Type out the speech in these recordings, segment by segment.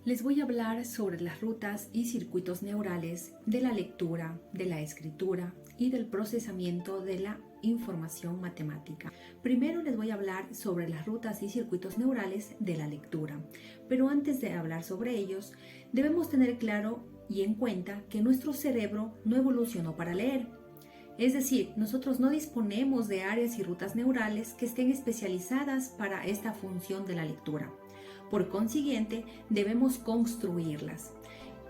Les voy a hablar sobre las rutas y circuitos neurales de la lectura, de la escritura y del procesamiento de la información matemática. Primero les voy a hablar sobre las rutas y circuitos neurales de la lectura, pero antes de hablar sobre ellos, debemos tener claro y en cuenta que nuestro cerebro no evolucionó para leer. Es decir, nosotros no disponemos de áreas y rutas neurales que estén especializadas para esta función de la lectura. Por consiguiente, debemos construirlas.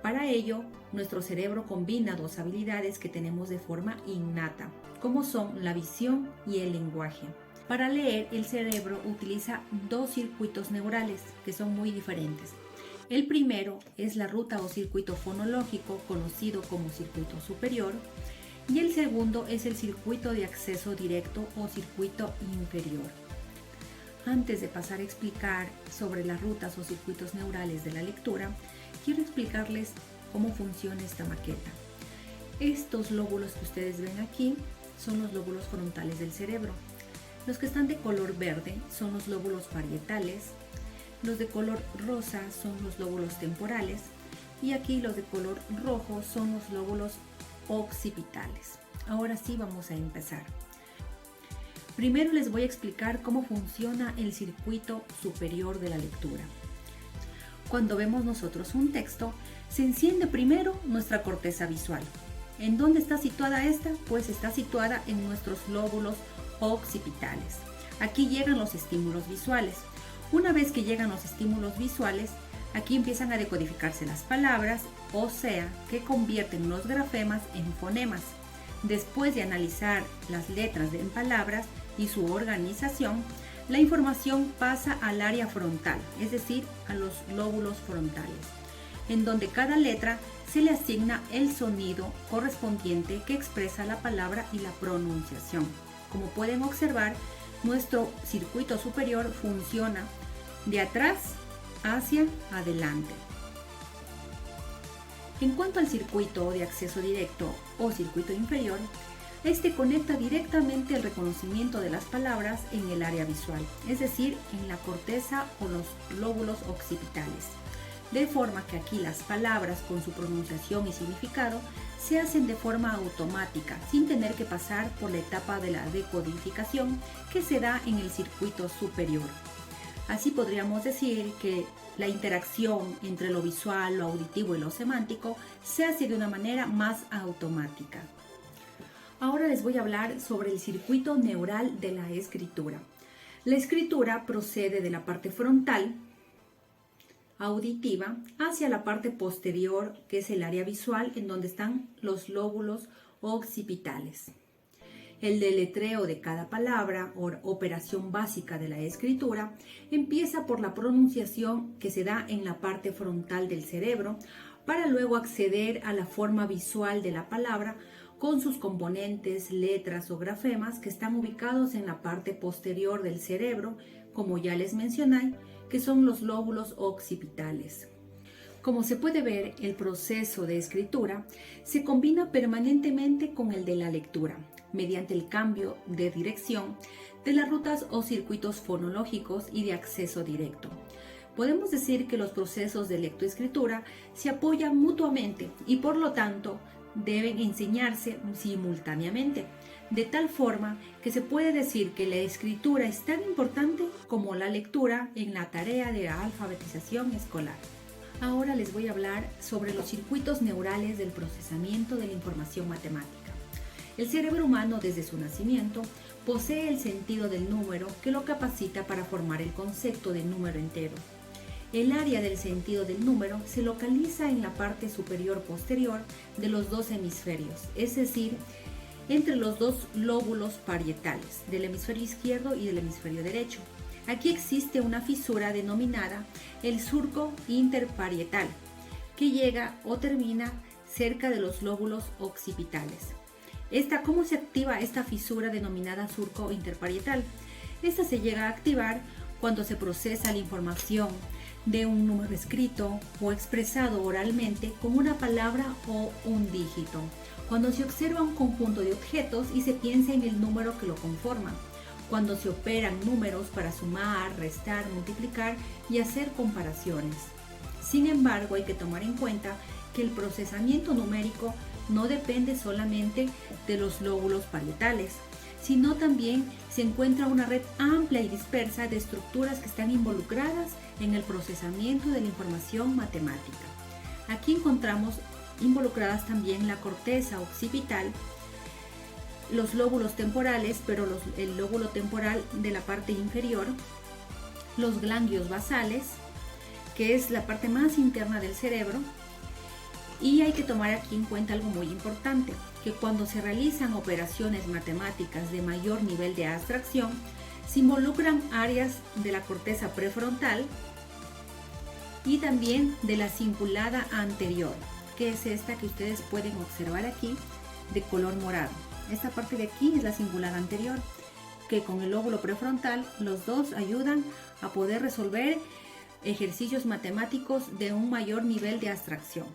Para ello, nuestro cerebro combina dos habilidades que tenemos de forma innata, como son la visión y el lenguaje. Para leer, el cerebro utiliza dos circuitos neurales que son muy diferentes. El primero es la ruta o circuito fonológico, conocido como circuito superior, y el segundo es el circuito de acceso directo o circuito inferior. Antes de pasar a explicar sobre las rutas o circuitos neurales de la lectura, quiero explicarles cómo funciona esta maqueta. Estos lóbulos que ustedes ven aquí son los lóbulos frontales del cerebro. Los que están de color verde son los lóbulos parietales, los de color rosa son los lóbulos temporales y aquí los de color rojo son los lóbulos occipitales. Ahora sí vamos a empezar. Primero les voy a explicar cómo funciona el circuito superior de la lectura. Cuando vemos nosotros un texto, se enciende primero nuestra corteza visual. ¿En dónde está situada esta? Pues está situada en nuestros lóbulos occipitales. Aquí llegan los estímulos visuales. Una vez que llegan los estímulos visuales, aquí empiezan a decodificarse las palabras, o sea, que convierten los grafemas en fonemas. Después de analizar las letras en palabras y su organización, la información pasa al área frontal, es decir, a los lóbulos frontales, en donde cada letra se le asigna el sonido correspondiente que expresa la palabra y la pronunciación. Como pueden observar, nuestro circuito superior funciona de atrás hacia adelante. En cuanto al circuito de acceso directo o circuito inferior, este conecta directamente el reconocimiento de las palabras en el área visual, es decir, en la corteza o los lóbulos occipitales, de forma que aquí las palabras con su pronunciación y significado se hacen de forma automática, sin tener que pasar por la etapa de la decodificación que se da en el circuito superior. Así podríamos decir que la interacción entre lo visual, lo auditivo y lo semántico se hace de una manera más automática. Ahora les voy a hablar sobre el circuito neural de la escritura. La escritura procede de la parte frontal, auditiva, hacia la parte posterior, que es el área visual, en donde están los lóbulos occipitales. El deletreo de cada palabra o operación básica de la escritura empieza por la pronunciación que se da en la parte frontal del cerebro para luego acceder a la forma visual de la palabra con sus componentes, letras o grafemas que están ubicados en la parte posterior del cerebro, como ya les mencioné, que son los lóbulos occipitales. Como se puede ver, el proceso de escritura se combina permanentemente con el de la lectura, mediante el cambio de dirección de las rutas o circuitos fonológicos y de acceso directo. Podemos decir que los procesos de lectoescritura se apoyan mutuamente y por lo tanto deben enseñarse simultáneamente, de tal forma que se puede decir que la escritura es tan importante como la lectura en la tarea de la alfabetización escolar. Ahora les voy a hablar sobre los circuitos neurales del procesamiento de la información matemática. El cerebro humano desde su nacimiento posee el sentido del número que lo capacita para formar el concepto de número entero. El área del sentido del número se localiza en la parte superior posterior de los dos hemisferios, es decir, entre los dos lóbulos parietales, del hemisferio izquierdo y del hemisferio derecho. Aquí existe una fisura denominada el surco interparietal, que llega o termina cerca de los lóbulos occipitales. ¿Cómo se activa esta fisura denominada surco interparietal? Esta se llega a activar cuando se procesa la información de un número escrito o expresado oralmente con una palabra o un dígito, cuando se observa un conjunto de objetos y se piensa en el número que lo conforma, cuando se operan números para sumar, restar, multiplicar y hacer comparaciones. Sin embargo, hay que tomar en cuenta que el procesamiento numérico no depende solamente de los lóbulos parietales, sino también se encuentra una red amplia y dispersa de estructuras que están involucradas en el procesamiento de la información matemática. Aquí encontramos involucradas también la corteza occipital, los lóbulos temporales, pero el lóbulo temporal de la parte inferior, los ganglios basales, que es la parte más interna del cerebro. Y hay que tomar aquí en cuenta algo muy importante, que cuando se realizan operaciones matemáticas de mayor nivel de abstracción, se involucran áreas de la corteza prefrontal y también de la cingulada anterior, que es esta que ustedes pueden observar aquí de color morado. Esta parte de aquí es la cingulada anterior, que con el lóbulo prefrontal los dos ayudan a poder resolver ejercicios matemáticos de un mayor nivel de abstracción.